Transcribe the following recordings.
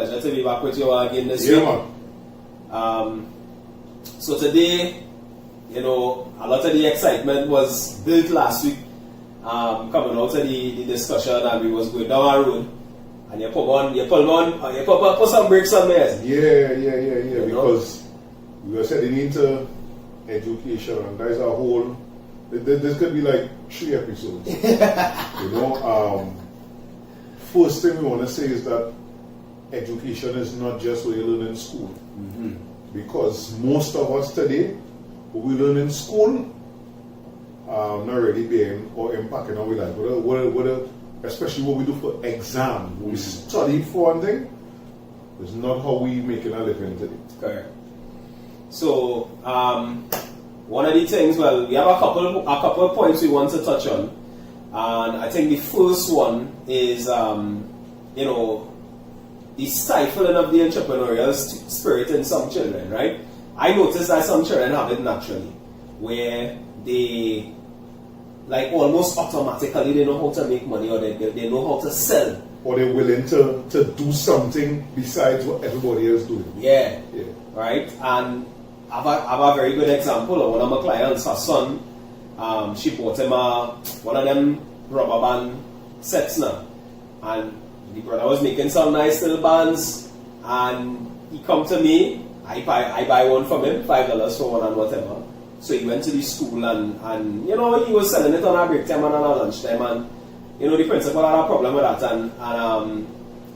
pleasure to be back with you again this week. So today, a lot of the excitement was built last week, coming out of the discussion, and we was going down our road, and you put some brakes on there. Yeah. Because we were heading into education, and there's a whole. This could be like 3 episodes. First thing we want to say is that education is not just what you learn in school. Mm-hmm. Because most of us today, what we learn in school, not really being or impacting our life. Especially what we do for exam, what we study for one thing, is not how we making a living today. Correct. So, one of the things, we have a couple of points we want to touch on. And I think the first one is, the stifling of the entrepreneurial spirit in some children, right? I noticed that some children have it naturally, where they, like, almost automatically they know how to make money, or they know how to sell. Or they're willing to do something besides what everybody else is doing. Yeah. Right? And I have a very good example of one of my clients, her son. She bought him one of them rubber band sets now, and the brother was making some nice little bands, and he come to me. I buy one from him, $5 for one and whatever. So he went to the school, and he was selling it on a break time and on a lunch time, and the principal had a problem with that, and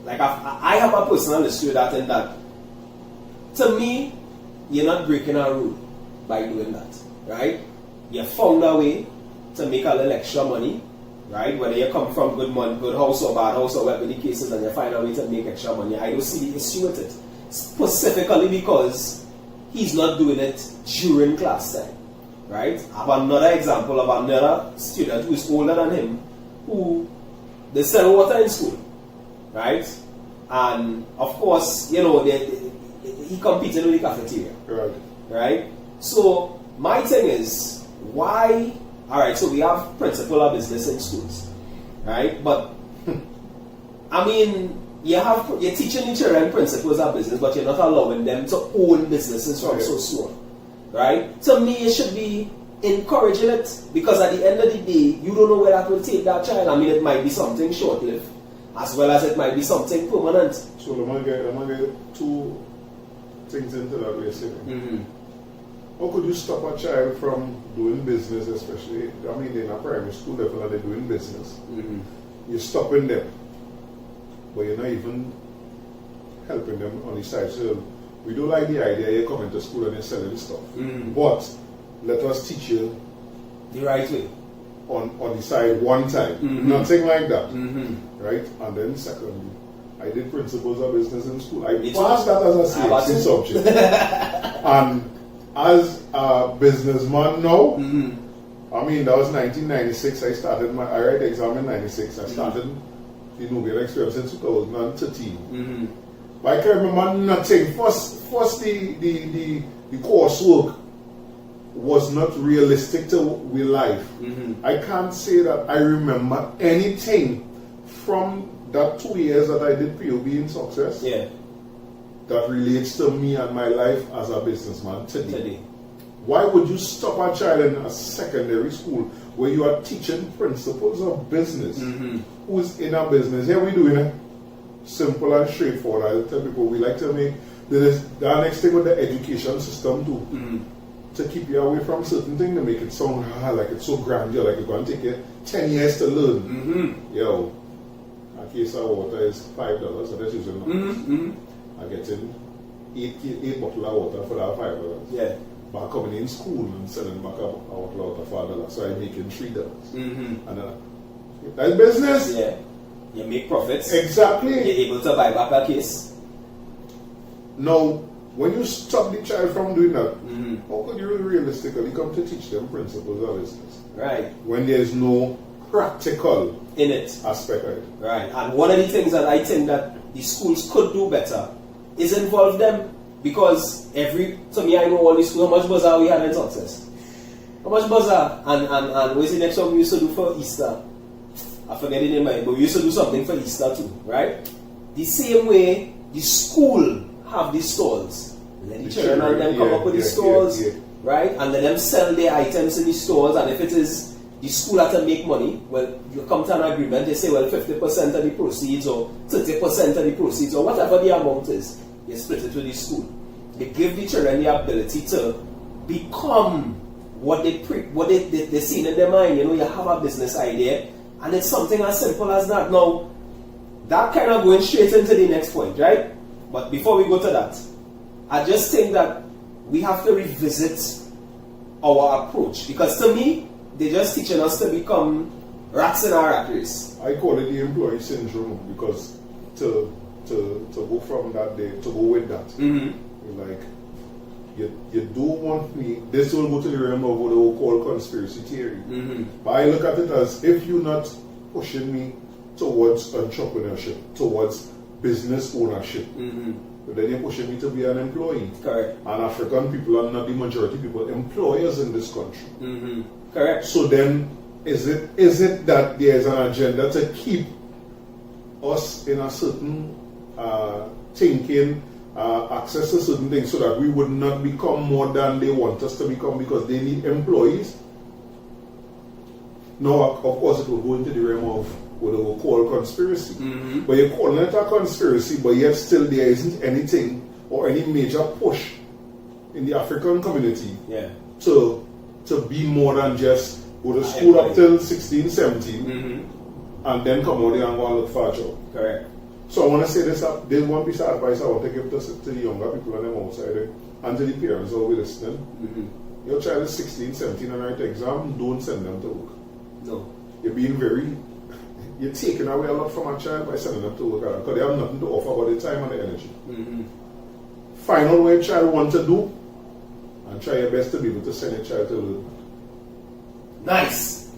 I have a personal issue with that, in that to me, you're not breaking a rule by doing that, right? You found a way to make a little extra money, right? Whether you come from good house or bad house or whatever the case is, and you find a way to make extra money. I don't see the issue with it. Specifically because he's not doing it during class time, right? I have another example of another student who is older than him, who they sell water in school, right? And of course, he competed with the cafeteria, right? So my thing is, why? All right, so we have principal of business in schools, right? But I mean, you're teaching the children principles of business, but you're not allowing them to own businesses from so soon, right? To me, you should be encouraging it, because at the end of the day, you don't know where that will take that child. I mean, it might be something short-lived, as well as it might be something permanent. So I'm gonna get 2 things into that way. Mm-hmm. How could you stop a child from doing business, especially, in a primary school level, and they're doing business? Mm-hmm. You're stopping them, but you're not even helping them on the side. So we do like the idea you're coming to school and you're selling stuff. Mm-hmm. But let us teach you the right way on the side one time. Mm-hmm. Nothing like that. Mm-hmm. Right? And then secondly, I did principles of business in school. I passed that as a CXC subject. And as a businessman now, that was 1996. I write the exam in 96. I started the Nubian Experience in 2013. But I can remember nothing. First the coursework was not realistic to real life. I can't say that I remember anything from that 2 years that I did POB in success. Yeah. That relates to me and my life as a businessman today. Why would you stop a child in a secondary school where you are teaching principles of business? Who's in a business? Here we doing it simple and straightforward. I tell people we like to make the next thing with the education system too. To keep you away from certain things, to make it sound like it's so grand, like it's going to take you 10 years to learn. A case of water is $5, so that's usually not. I get in 8 bottles of water for that $5. Yeah. But coming in school and selling back a bottle of water for $1, so I'm making $3. And that's business. Yeah. You make profits. Exactly. You're able to buy back a case. Now, when you stop the child from doing that, how could you realistically come to teach them principles of business? Right. When there's no practical in it aspect of it. Right. And one of the things that I think that the schools could do better is involve them, because to me, I know all the schools, how much bazaar we had in success. How much bazaar? And what's the next one we used to do for Easter? I forget the name, but we used to do something for Easter too, right? The same way the school have these stalls. Let the children and them come up with the stores, right? And let them sell their items in the stores. And if it is the school have to make money, well, you come to an agreement, they say, well, 50% of the proceeds or 30% of the proceeds or whatever the amount is, you split it with the school. They give the children the ability to become what they see in their mind. You know, you have a business idea, and it's something as simple as that. Now, that kind of going straight into the next point, right? But before we go to that, I just think that we have to revisit our approach, because to me, they're just teaching us to become rats in our rat race. I call it the employee syndrome, because to go from that day, to go with that, like, you don't want me, this will go to the realm of what they will call conspiracy theory. But I look at it as, if you're not pushing me towards entrepreneurship, towards business ownership, then you're pushing me to be an employee. Correct. And African people are not the majority people employers in this country. Correct. So then, is it that there is an agenda to keep us in a certain thinking, access to certain things, so that we would not become more than they want us to become, because they need employees? No, of course it will go into the realm of what they will call conspiracy. But you're calling it a conspiracy, but yet still there isn't anything or any major push in the African community to be more than just go to school up till 16, 17, and then come out there and go and look for a job. Correct. So I want to say this, there's one piece of advice I want to give to the younger people and them outside, and to the parents who will be listening. Your child is 16, 17 and write exam, don't send them to work. No. You're taking away a lot from a child by sending them to work, because they have nothing to offer but the time and the energy. Find out what your child wants to do, and try your best to be able to send your child to learn. Nice.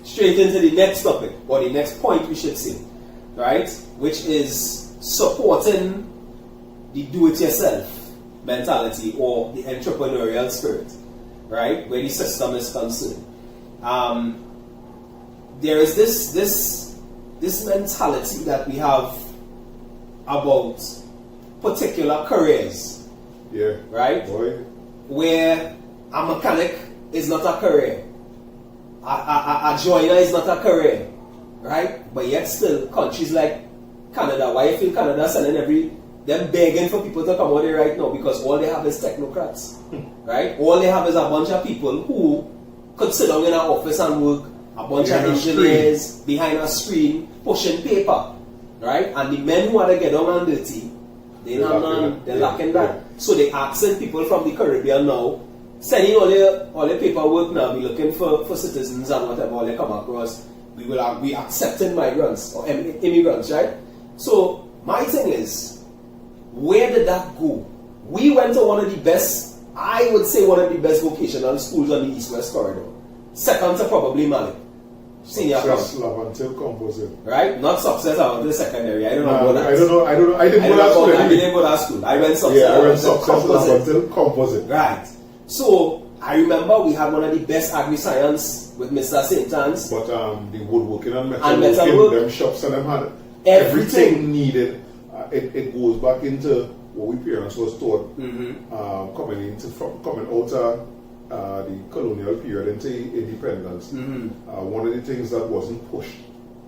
Straight into the next topic, or the next point we should say, right? Which is supporting the do-it-yourself mentality or the entrepreneurial spirit, right? Where the system is concerned. There is this mentality that we have about particular careers. Yeah. Right? Boy. Where a mechanic is not a career. A joiner is not a career. Right? But yet still, countries like Canada, why you feel Canada sending them begging for people to come out there right now? Because all they have is technocrats. Right? All they have is a bunch of people who could sit down in an office and work, a bunch of engineers behind a screen pushing paper. Right? And the men who are to get down and dirty, they're lacking that. So they're asking people from the Caribbean now, sending all the paperwork now, be looking for citizens and whatever they come across. We will be accepting migrants or immigrants, right? So my thing is, where did that go? We went to one of the best, I would say one of the best vocational schools on the East-West corridor. Second to probably Malik. Senior Success level until composite. Right? Not success until secondary. I don't know about that. I don't know. I didn't go to school. I didn't go to school. I went success. Yeah, I went success level until composite. Right. So I remember we had one of the best agri-science with Mr. St. Anne's. But the woodworking and metalworking, them shops and them had everything needed. It goes back into what we parents was taught coming out of the colonial period into independence. One of the things that wasn't pushed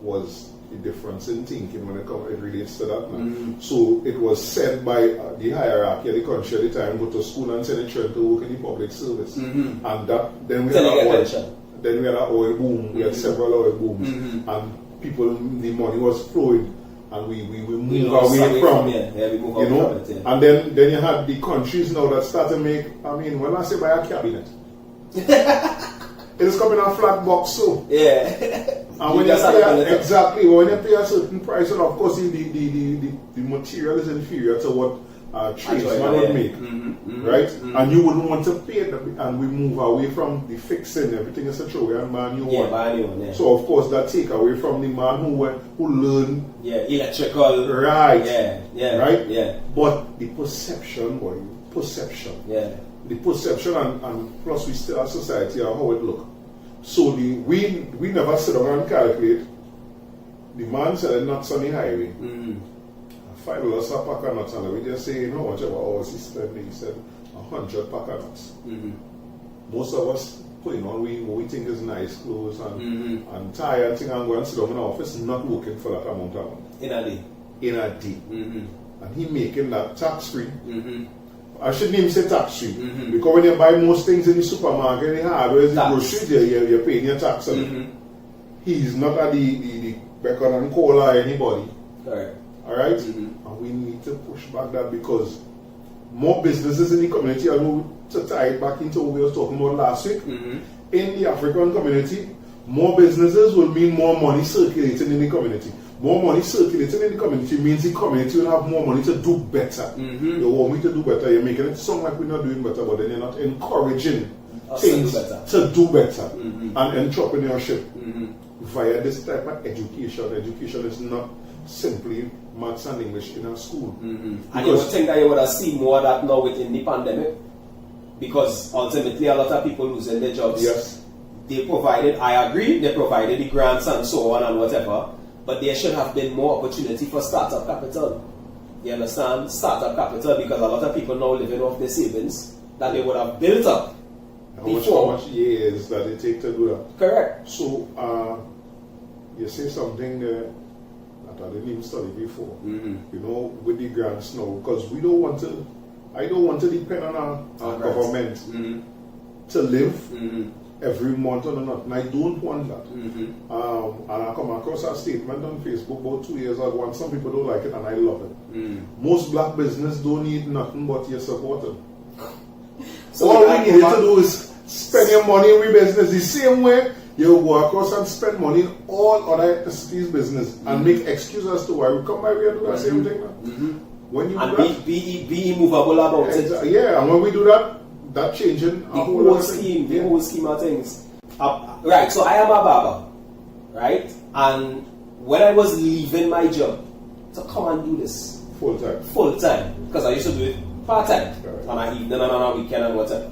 was the difference in thinking when it relates to that now. So it was said by the hierarchy of the country at the time, go to school and send a child to work in the public service. And that then we had an oil boom, we had several oil booms, and people, the money was flowing, and we move away from and then you had the countries now that start to make, I mean, when I say by a cabinet, it is coming in a flat box, so and when you pay when you pay a certain price, and of course the material is inferior to what tradesman would make, right? And you wouldn't want to pay it, and we move away from the fixing. Everything is a throw and man you So of course that take away from the man who learned electrical, right? Right? But the perception, the perception, and plus we still have society and how it look. So we never sit down and calculate the man selling nuts on the highway. $5 a pack of nuts, and we just say, you know, whatever hours he spent, he said 100 pack of nuts. Most of us putting on what we think is nice clothes and tie and thing and go and sit down in the office, not working for that amount of money. In a day. In a day. And he making that tax free. I shouldn't even say tax free, because when you buy most things in the supermarket, the hardware, the grocery, you're paying your tax on it. He's not at the Beacon and Cola or anybody. Correct. Alright? And we need to push back that, because more businesses in the community, I know to tie it back into what we were talking about last week, in the African community, more businesses will mean more money circulating in the community. More money circulating in the community means the community will have more money to do better. You want me to do better, you're making it sound like we're not doing better, but then you're not encouraging things to do better. And entrepreneurship via this type of education. Education is not simply maths and English in a school. And you would think that you would have seen more of that now within the pandemic, because ultimately a lot of people losing their jobs. Yes. They provided, I agree, they provided the grants and so on and whatever, but there should have been more opportunity for startup capital. You understand? Startup capital, because a lot of people now living off their savings that they would have built up before. How much years that it take to do that? Correct. So, you say something there that I didn't even study before. You know, with the grants now, because we don't want to, I don't want to depend on our government to live every month or not, and I don't want that. And I come across a statement on Facebook about 2 years ago, and some people don't like it, and I love it. Most black business don't need nothing but your support. So all we need to do is spend your money in business the same way you go across and spend money in all other entities' business and make excuses as to why we come by here and do the same thing. When you and do that, be immovable about it. Yeah, and when we do that, that changing the whole scheme, the whole scheme of things. Right, so I am a barber, right? And when I was leaving my job to come and do this full time, because I used to do it part time on an evening and on a weekend and whatever.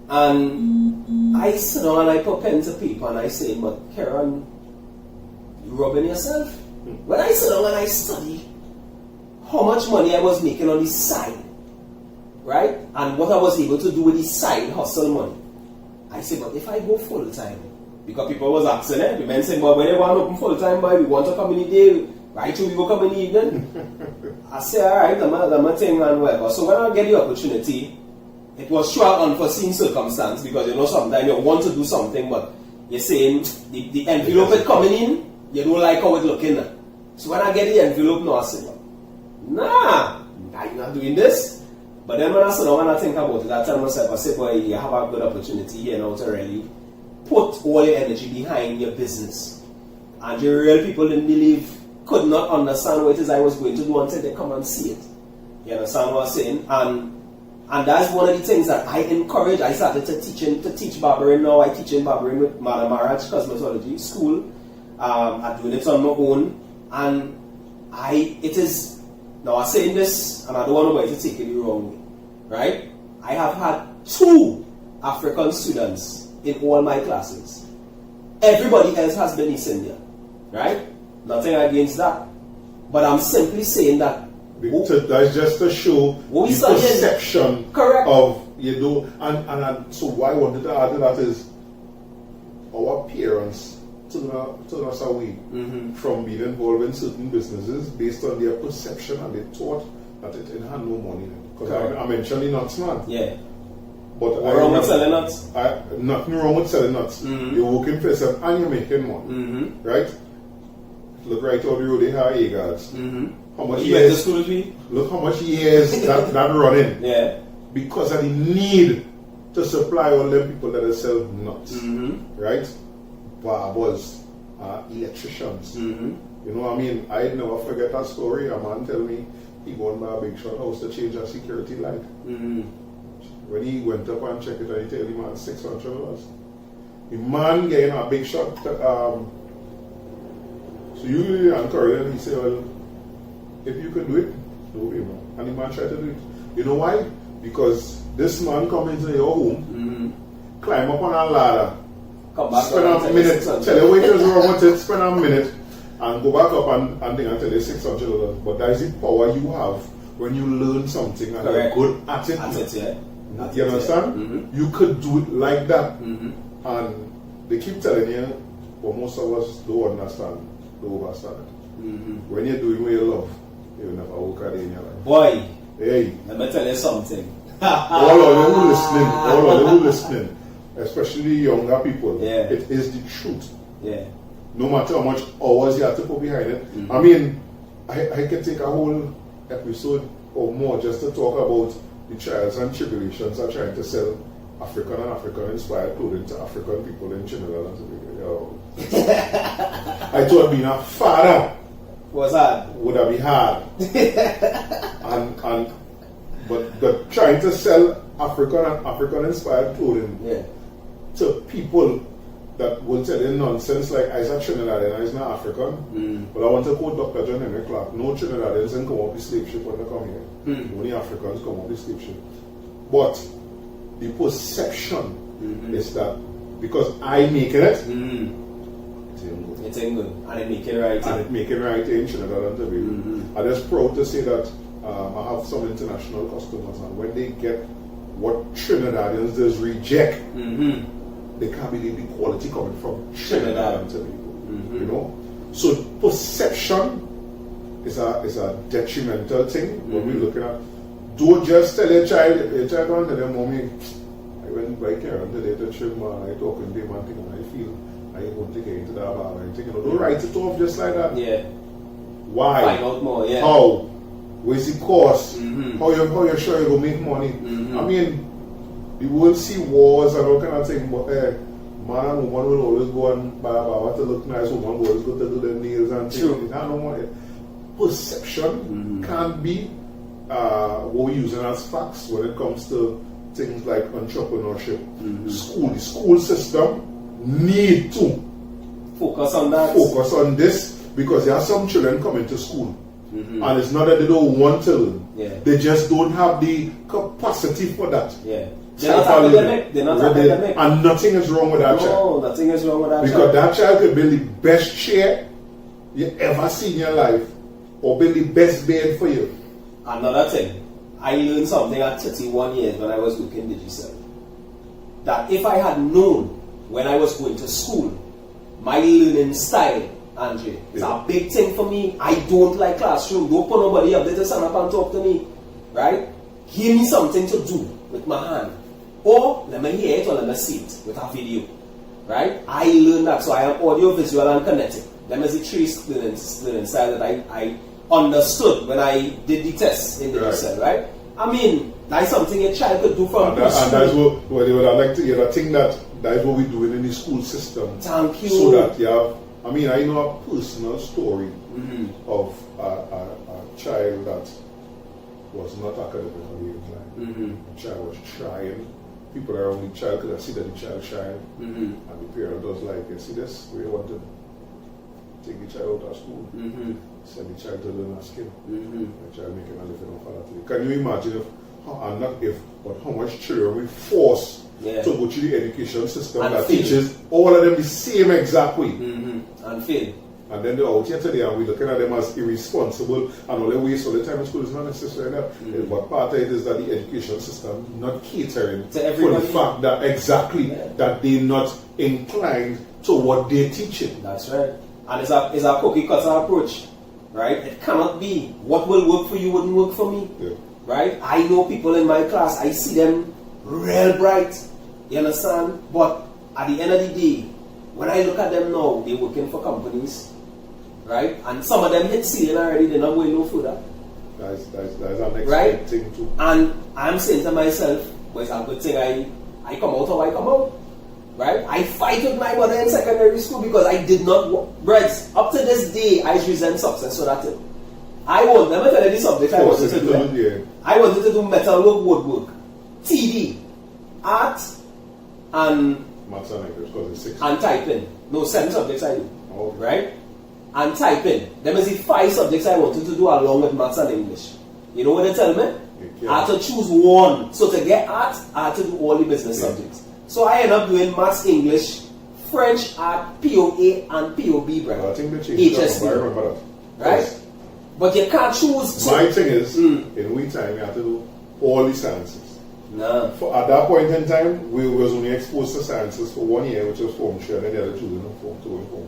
And I sit down and I put pen to paper and I say, but Karen, you rubbing yourself? When I sit down and I study how much money I was making on the side, right? And what I was able to do with the side hustle money. I say, but if I go full time, because people was asking it, the men say, but when they want to open full time, boy, we want to come in the day, right? So we go come in the evening. I say, alright, I'm a thing and whatever. So when I get the opportunity, it was sure unforeseen circumstance, because you know sometimes you want to do something, but you're saying the envelope is coming in, you don't like how it's looking at. So when I get the envelope now, I say, nah, I'm not doing this. But then when I sit down and I think about it, I tell myself, I say, boy, you have a good opportunity here now to really put all your energy behind your business. And the real people in believe could not understand what it is I was going to do until they come and see it. You understand what I'm saying? And that's one of the things that I encourage. I started to teach barbering now. I teach in barbering with Madam Maraj Cosmetology School. I'm doing it on my own. And it is, now I'm saying this, and I don't want nobody to take it the wrong way, right? I have had 2 African students in all my classes. Everybody else has been East India, right? Nothing against that. But I'm simply saying that that's just to show the perception of, you know, and so why I wanted to add to that is our parents turn us away from being involved in certain businesses based on their perception, and they thought that it had no money in it. Because I mentioned the nuts, man. Yeah. But what's wrong with selling nuts? Nothing wrong with selling nuts. You're working for yourself and you're making money. Right? Look right out the road, they have A-guards. How much years? Look how much years that running. Yeah. Because of the need to supply all them people that sell nuts. Right? Barbers, electricians. You know what I mean? I never forget that story. A man tell me he went by a big shot house to change a security light. When he went up and checked it, and he tell the man $600. The man getting a big shot. So you encourage him. He said, well, if you can do it, do it, man. And the man tried to do it. You know why? Because this man come into your home, climb up on a ladder, spend a minute, tell the waiters wrong with it, spend a minute, and go back up and think and tell you $600. But that is the power you have when you learn something and you're good at it. You understand? Mm-hmm. You could do it like that. Mm-hmm. And they keep telling you, but most of us don't understand, don't understand it. Mm-hmm. When you're doing what you love, you'll never work at it in your life. Boy, hey, let me tell you something. all of you listening, especially younger people, it is the truth. Yeah. No matter how much hours you have to put behind it. Mm-hmm. I mean, I can take a whole episode or more just to talk about the trials and tribulations of trying to sell African and African-inspired clothing to African people in Trinidad and Tobago. I thought being a father what's that? would have been hard. but trying to sell African and African-inspired clothing to people that will tell you nonsense like I said Trinidadian, I not African. But I want to quote Dr. John Henry Clark. No Trinidadians can come up with slave ship when they come here. Only Africans come up with slave ship. But the perception is that because I making it, it's in good. And it make it right. And it make it right in Trinidad and Tobago. I'm just proud to say that I have some international customers, and when they get what Trinidadians just reject, they can't believe the quality coming from Trinidad and Tobago. You know? So perception is a detrimental thing when we're looking at. Don't just tell your child don't tell them, mommy, I went by Karen today to trim I talking to him and thing, and I feel I want to get into that bar and thing. Don't write it off just like that. Yeah. Why? Find out more, yeah. How? Where's the cost? How you sure you go make money? I mean, you will see wars and all kind of thing, but man and woman will always go and buy what to look nice, woman will always go to do their nails and things. Perception can't be what we're using as facts when it comes to things like entrepreneurship. The school system need to focus on that. Focus on this, because there are some children coming to school and it's not that they don't want to learn. They just don't have the capacity for that. They're not academic. And nothing is wrong with that child. No, nothing is wrong with that because that child could build the best chair you ever seen in your life, or build the best bed for you. Another thing, I learned something at 31 years when I was working digital. That if I had known when I was going to school, my learning style, Andre, it's a big thing for me. I don't like classroom. Don't put nobody up there to stand up and talk to me. Right? Give me something to do with my hand. Or let me hear it or let me see it with a video. Right? I learned that. So I am audio, visual, and kinetic. Them is the three learning style that I understood when I did the test in the digital, right? I mean, that's something a child could do from and that's what they would like to hear. I think that's what we're doing in the school system. Thank you. So that you have, I mean, I know a personal story of a child that was not academically inclined. The child was trying. People around the child could have seen that the child trying. And the parent was like, you see this? We want to take the child out of school. Send the child to learn a skill. The child making a living off of that. Can you imagine but how much children we force to go through the education system and that teaches all of them the same exact way. And fail. And then they're out here today and we're looking at them as irresponsible and all they waste all the time in school. Is not necessarily that. But part of it is that the education system not catering for the fact that that they're not inclined to what they're teaching. That's right. And it's a cookie cutter approach. Right? It cannot be what will work for you wouldn't work for me. Right? I know people in my class, I see them real bright. You understand? But at the end of the day, when I look at them now, they're working for companies. Right? And some of them hit ceiling already, they're not going no further. That's an next thing too. And I'm saying to myself, well, it's a good thing I come out how I come out. Right? I fight with my mother in secondary school because I did not breads. Up to this day, I resent success for that thing. I want, let me tell you the subject I wanted to do. I wanted to do metalwork, woodwork, TD, art, and maths and English, because it's 6. And typing. No, 7 subjects I do. Right? And typing. Them is the 5 subjects I wanted to do along with maths and English. You know what they tell me? I had to choose one. So to get art, I had to do all the business subjects. So I ended up doing maths, English, 4 French at POA and POB, bro. I think they changed it. I remember that. Right? Yes. But you can't choose. My thing is, in we time, you have to do all the sciences. Nah. At that point in time, we was only exposed to sciences for 1 year, which was Form 3, and then the other children in Form 2 and Form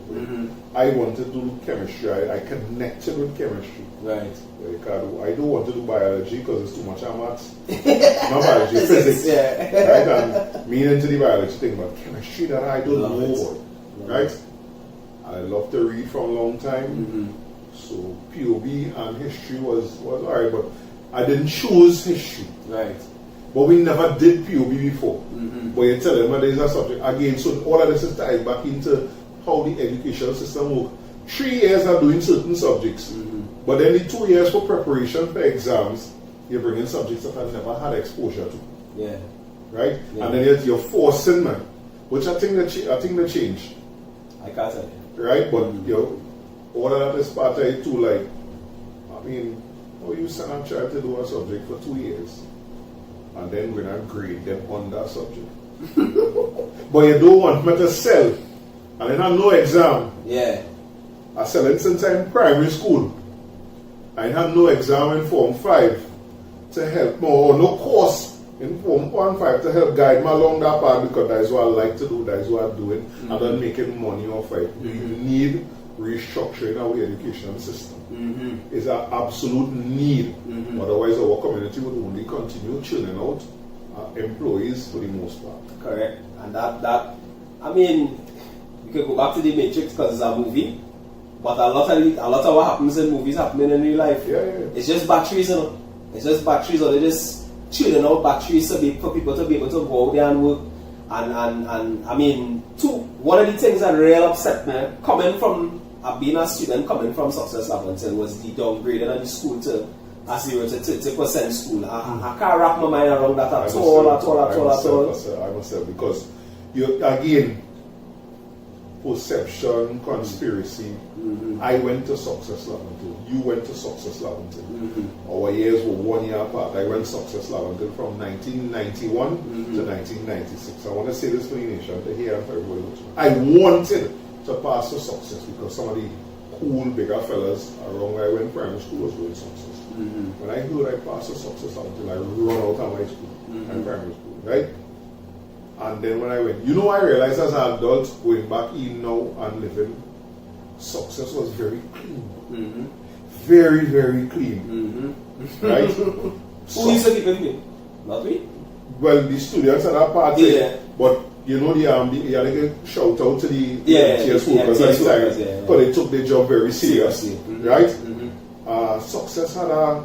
3. I wanted to do chemistry. I connected with chemistry. Right. I don't want to do biology because it's too much of maths. Not biology, physics. Yeah. Right? And me into the biology thing, but chemistry that I don't know about. Right? I love to read for a long time. So POB and history was alright, but I didn't choose history. Right. But we never did POB before. But you tell them there is a subject. Again, so all of this is tied back into how the education system works. 3 years are doing certain subjects. But then the 2 years for preparation for exams, you're bringing subjects that I've never had exposure to. Yeah. Right? Yeah. And then you're forcing them, which I think they changed. I can't tell you. Right? But all of that is part of it too, like, I mean, how you send a child to do a subject for 2 years and then we're not grade them on that subject. But you don't want me to sell and then I have no exam. Yeah. I sell it since I'm in primary school. I have no exam in Form 5 to help me, or no course in Form 1 and 5 to help guide me along that path, because that is what I like to do, that is what I'm doing. I'm not making money off it. We need restructuring our education system. It's an absolute need. Otherwise our community would only continue churning out employees for the most part. Correct. And that I mean, you can go back to the Matrix because it's a movie, but a lot of what happens in movies happening in real life. Yeah. It's just batteries, you know. It's just batteries, or they just chilling out batteries for people to be able to go out there and work. And I mean, one of the things that really upset me, coming from being a student, coming from Success Lavington, was the downgrading of the school to a 0 to 30% school. I can't wrap my mind around that at all. I must say, because you again, perception, conspiracy. I went to Success Lavington. You went to Success Lavington. Our years were 1 year apart. I went to Success Lavington from 1991 to 1996. I want to say this for the nation to hear and for everybody. I wanted to pass to Success because some of the cool bigger fellas around where I went primary school was going to Success. When I heard I passed to Success Lavington, I run out of my school, my primary school, right? And then when I went, I realized as an adult, going back in now and living, Success was very clean. Very, very clean. Right? Who used to keep it clean? Not we? Well, the students at that party, but you had to shout out to the MTS workers at the time, because they took their job very seriously. Right? Success had a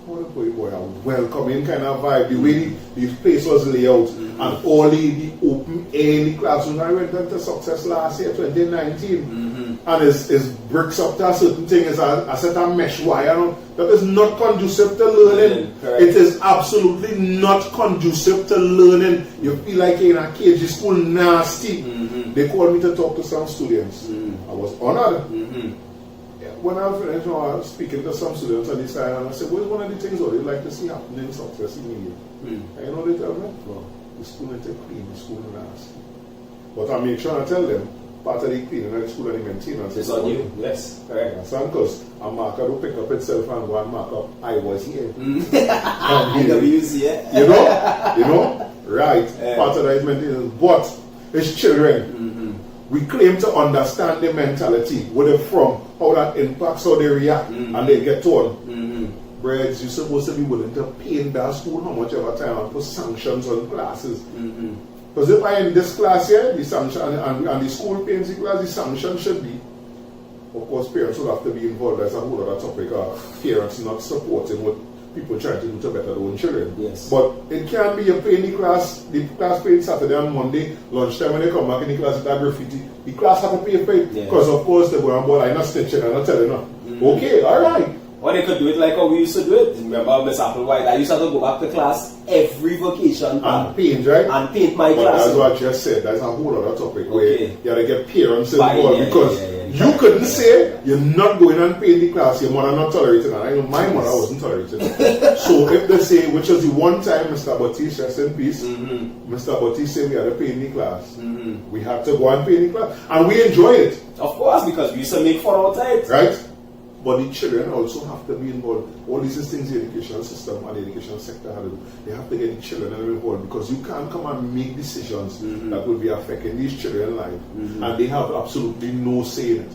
welcoming kind of vibe. The way the place was laid out, and all the open air in the classroom. I went into Success last year, 2019, and it's bricks up to a certain thing. It's a set of mesh wire. That is not conducive to learning. It is absolutely not conducive to learning. You feel like you're in a cage. School nasty. They called me to talk to some students. I was honored. When I was speaking to some students on this side, and I said, what is one of the things that they like to see happening in Success immediately? And you know they tell me? Well, the school ain't clean, the school is nasty. But I make sure I tell them, part of the cleaning of the school and the maintenance is on you. Yes, correct. Because a marker will pick up itself and go and mark up, I was here. You know? Right. Part of that is maintenance. But it's children. We claim to understand the mentality, where they're from, how that impacts how they react, and they get told. Breads, you're supposed to be willing to pay in that school how much ever time and put sanctions on classes. Because if I in this class here, the sanction and the school pays the class, the sanction should be, of course, parents will have to be involved. That's a whole other topic. Parents not supporting what people trying to do to better their own children. Yes. But it can be you pay in the class paid Saturday and Monday, lunchtime when they come back in the class with that graffiti, the class have to pay for it. Because of course they go and ball, I'm not snitching, I'm not telling them. Okay, alright. Or they could do it like how we used to do it. Remember Miss Applewhite? I used to have to go back to class every vacation and paint, right? And paint my class. That's what I just said. That's a whole other topic where you gotta get parents involved because You couldn't say you're not going and paying the class, your mother not tolerating, and I know my mother wasn't tolerating. So if they say, which was the one time Mr. Batiste, rest in peace, Mr. Batiste said we had to pay in the class. We had to go and pay in the class, and we enjoyed it. Of course, because we used to make fun out of it. Right? But the children also have to be involved. All these things the educational system and the educational sector have to do. They have to get the children involved, because you can't come and make decisions that will be affecting these children's life, and they have absolutely no say in it.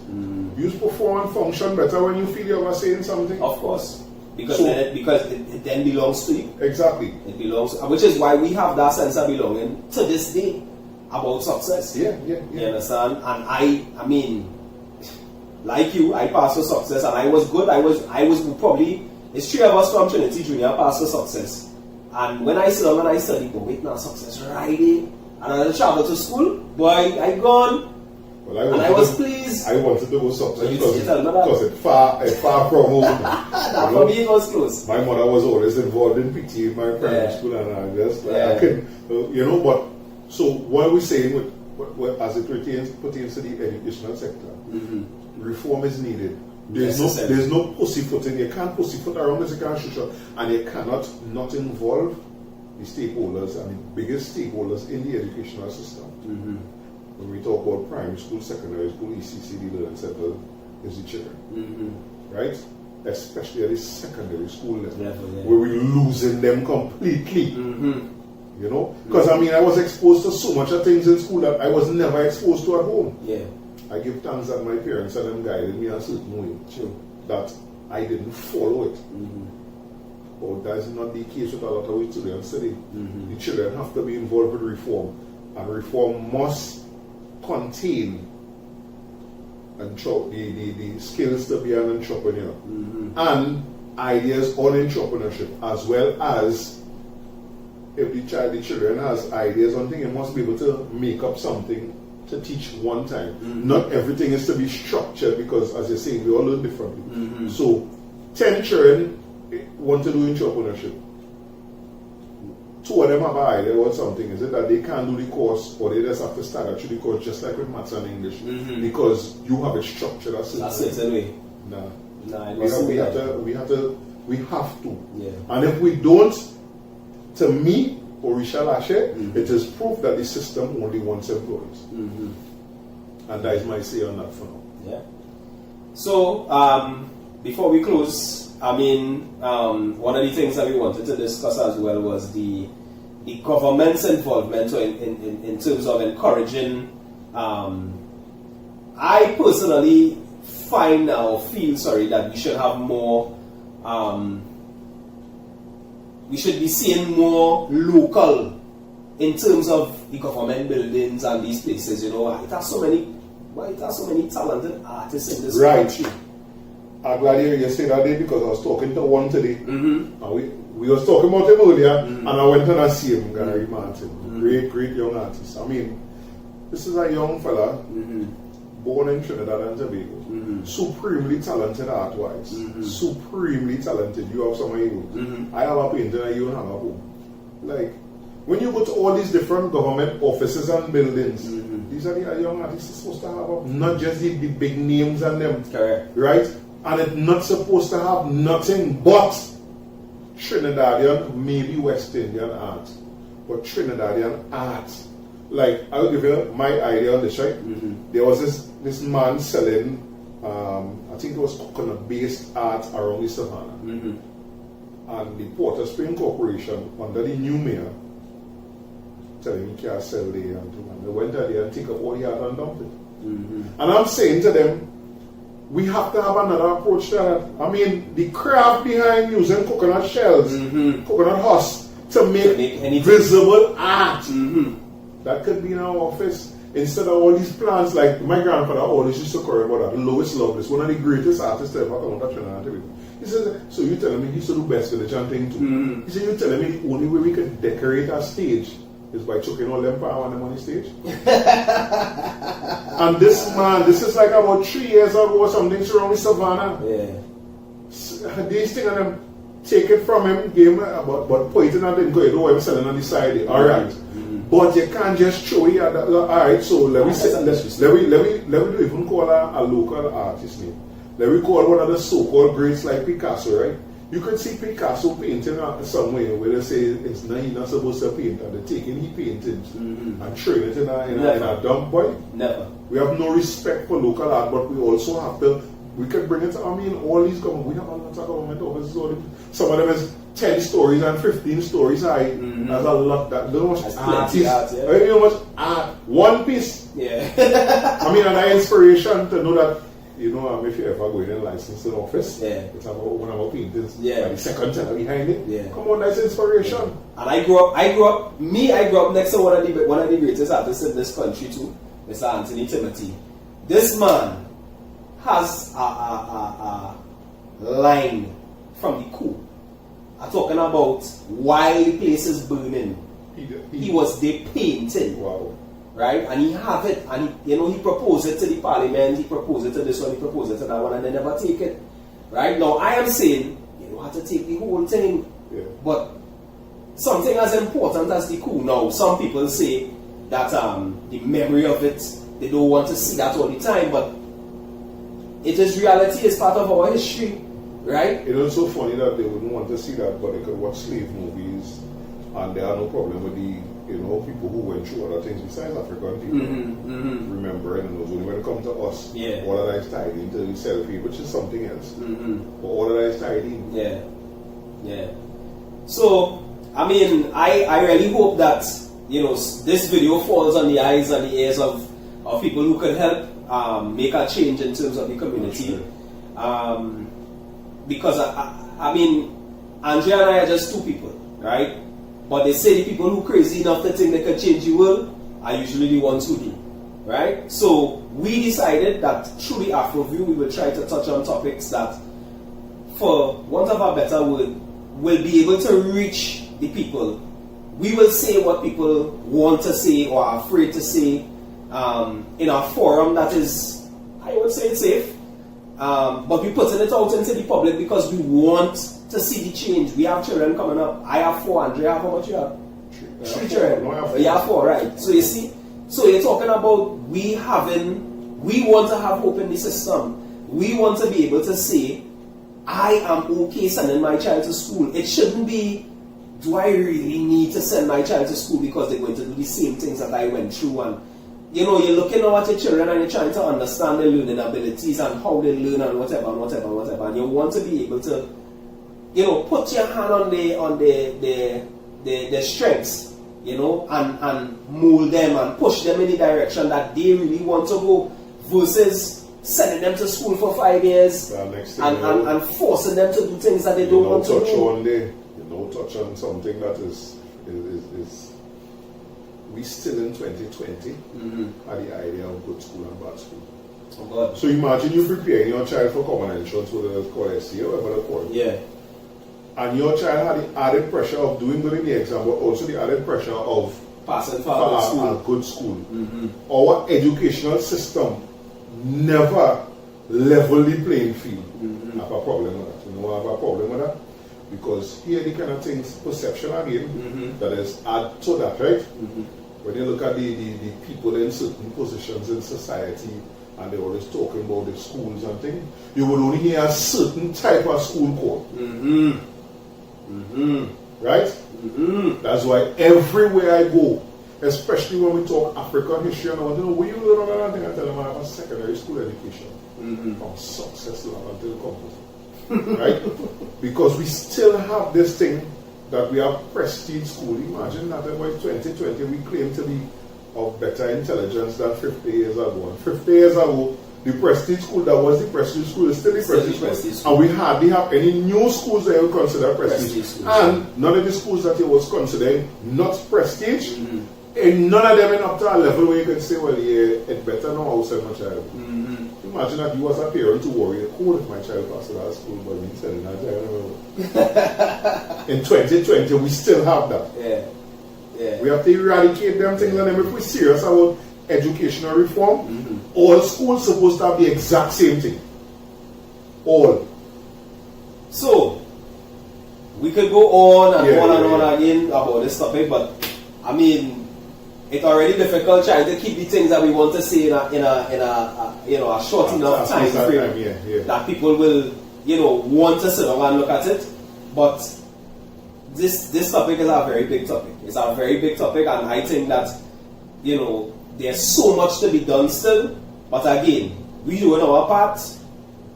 You perform and function better when you feel you are saying something. Of course. Because it then belongs to you. Exactly. It belongs, which is why we have that sense of belonging to this day about success. Yeah. You understand? And I mean, like you, I passed with success, and I was good. I was probably, it's 3 of us from Trinity Junior passed with success. And when I sit down and I study, but wait now, success right there. And I travel to school, boy, I gone. Well, I was pleased. I wanted to go success because it's far from home. That for me it was close. My mother was always involved in PT in my primary school, and I just I couldn't, but so what are we saying with as it pertains to the educational sector? Reform is needed. There's no pussyfooting. You can't pussyfoot around this constitution, and you cannot not involve the stakeholders, and the biggest stakeholders in the educational system. When we talk about primary school, secondary school, ECCD, learning center, is the children, right? Especially at the secondary school level, where we're losing them completely. You know, because I mean, I was exposed to so much of things in school that I was never exposed to at home. I give thanks that my parents and them guided me a certain way. That I didn't follow it. But that's not the case with a lot of students today. The children have to be involved with reform, and reform must contain the skills to be an entrepreneur and ideas on entrepreneurship, as well as if the children has ideas on things, you must be able to make up something to teach one time. Not everything is to be structured, because as you're saying, we all learn differently. So 10 children want to do entrepreneurship. 2 of them have an idea about something. Is it that they can't do the course, or they just have to start actually the course, just like with maths and English, because you have it structured a certain way? We have to. And if we don't, to me, Orisha Lashe, it is proof that the system only wants employees. And that is my say on that for now. So, before we close, I mean, one of the things that we wanted to discuss as well was the government's involvement in terms of encouraging. I personally feel that we should have more. We should be seeing more local in terms of the government buildings and these places. You know, it has so many talented artists in this country. I'm glad you say that day, because I was talking to one today, and we was talking about him earlier, and I went and I see him, Gary Martin, great young artist. I mean, this is a young fella, born in Trinidad and Tobago, supremely talented art-wise, supremely talented. You have some of you. I have a painter and you don't have a home. Like, when you go to all these different government offices and buildings, these are the young artists supposed to have, not just the big names and them. Correct. Right? And it's not supposed to have nothing but Trinidadian, maybe West Indian art, but Trinidadian art. Like, I'll give you my idea on this, right? There was this man selling, I think it was coconut-based art around the savannah. And the Porter Spring Corporation, under the new mayor, telling me can't sell there, and they went there and take up all the art and dump it. And I'm saying to them, we have to have another approach to that. I mean, the craft behind using coconut shells, coconut husks, to make visible art. That could be in our office. Instead of all these plants, like my grandfather always used to call about that. Lois Lovelace, one of the greatest artists ever come out of Trinidad. He says, so you telling me he used to do best village and thing too? He said, you telling me the only way we could decorate our stage is by chucking all them power on them on the stage? And this man, this is like about 3 years ago or something, around the savannah. These things, and them take it from him, gave him, but pointing at him, go, you know what I'm selling on the side. Alright. But you can't just show it. All right, so let me even call a local artist name. Let me call one of the so-called greats like Picasso, right? You could see Picasso painting somewhere where they say it's not, he's not supposed to paint, and they're taking his paintings and throwing it in a dump, boy. Never. We have no respect for local art, but we also have to. We can bring it. I mean, all these government. We have a lot of government offices. Some of them is 10 stories and 15 stories high. That's a lot. That you know much artists. You know much art. One piece. Yeah. I mean, and I inspiration to know that. You know, if you ever go in a licensing office, it's about one of our paintings. Yeah. The second teller behind it. Yeah. Come on, that's inspiration. Yeah. And I grew up next to one of the greatest artists in this country too, Mr. Anthony Timothy. This man has a line from the coup. I'm talking about while the place is burning. He was there painting. Wow. Right? And he have it, and he proposed it to the parliament, he proposed it to this one, he proposed it to that one, and they never take it. Right? Now, I am saying, you don't have to take the whole thing, but something as important as the coup. Now, some people say that the memory of it, they don't want to see that all the time, but it is reality, it's part of our history. Right? It is so funny that they wouldn't want to see that, but they could watch slave movies, and there are no problem with the people who went through other things besides African people. Remembering, and only when it comes to us, all of that is tied into the selfie, which is something else. But all of that is tied in. Yeah. So, I mean, I really hope that, this video falls on the eyes and the ears of people who could help make a change in terms of the community. Because, I mean, Andrea and I are just two people, right? But they say the people who are crazy enough to think they can change the world are usually the ones who do, right? So we decided that through the Afroview we will try to touch on topics that, for want of a better word, will be able to reach the people. We will say what people want to say or are afraid to say in a forum that is, I would say, it's safe. But we're putting it out into the public because we want to see the change. We have children coming up. I have 4. Andrea, how much you have? 3 children. You have 4, right? So you see, so you're talking about we want to have hope in the system. We want to be able to say, I am okay sending my child to school. It shouldn't be, do I really need to send my child to school because they're going to do the same things that I went through? And you're looking at your children and you're trying to understand their learning abilities and how they learn and whatever. And you want to be able to, put your hand on their strengths, and mold them and push them in the direction that they really want to go, versus sending them to school for 5 years and forcing them to do things that they don't want to do. Touch on something that is we still in 2020 are the idea of good school and bad school. Oh God. So imagine you preparing your child for common entrance, whether it's called SC or whatever they call it. Yeah. And your child had the added pressure of doing good in the exam, but also the added pressure of passing for a good school. Our educational system never level the playing field. I have a problem with that. I have a problem with that. Because here the kind of things, perception again, that is add to that, right? When you look at the people in certain positions in society, and they're always talking about the schools and things, you would only hear a certain type of school called. Right? That's why everywhere I go, especially when we talk African history, and I want to know where you learn all that thing, I tell them I have a secondary school education from success level until composite. Right? Because we still have this thing that we have prestige school. Imagine that by 2020 we claim to be of better intelligence than 50 years ago. And 50 years ago, the prestige school that was the prestige school is still the prestige school. And we hardly have any new schools that you would consider prestige. And none of the schools that you was considering not prestige, and none of them are up to a level where you can say, well, yeah, it's better now I'll send my child. Imagine that you as a parent to worry, cool if my child passes out of school, but we sending that child. In 2020, we still have that. We have to eradicate them things, and then if we're serious about educational reform, all schools supposed to have the exact same thing. All. So, we could go on and on again about this topic, but I mean, it's already difficult trying to keep the things that we want to say in a short enough time frame that people will want to sit down and look at it. But this topic is a very big topic. It's a very big topic, and I think that there's so much to be done still. But again, we doing our part.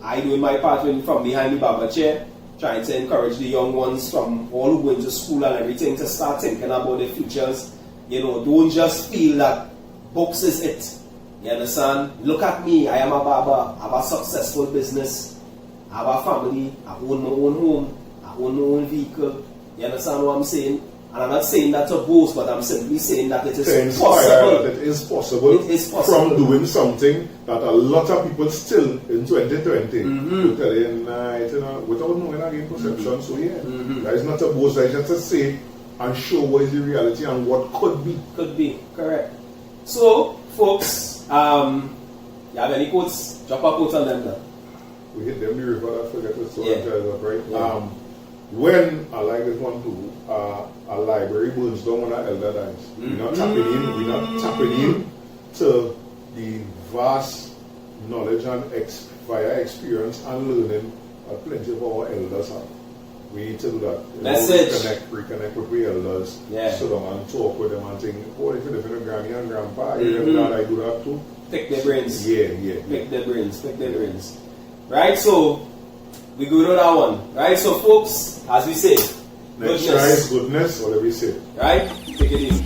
I doing my part from behind the barber chair, trying to encourage the young ones from all who go into school and everything to start thinking about their futures. Don't just feel that books is it. You understand? Look at me. I am a barber. I have a successful business. I have a family. I own my own home. I own my own vehicle. You understand what I'm saying? And I'm not saying that to boast, but I'm simply saying that it is possible. It is possible. It is possible. From doing something that a lot of people still in 2020 will tell you, without knowing again perception. So that is not a boast. That is just to say and show what is the reality and what could be. Could be, correct. So, folks, you have any quotes? Drop a quote on them now. We hit them the river, I forget to Yeah. right? Yeah. When, I like this one too, a library burns down when an elder dies. We're not tapping in to the vast knowledge and via experience and learning that plenty of our elders have. We need to do that. Message. Reconnect with the elders. Yeah. Sit down and talk with them and think, oh, if you live with granny and grandpa, you know that I do that too. Pick their brains. Yeah. Pick their brains. Right, so we go to that one. Right, so folks, as we say, Next try is goodness, whatever we say. Right? Take it easy.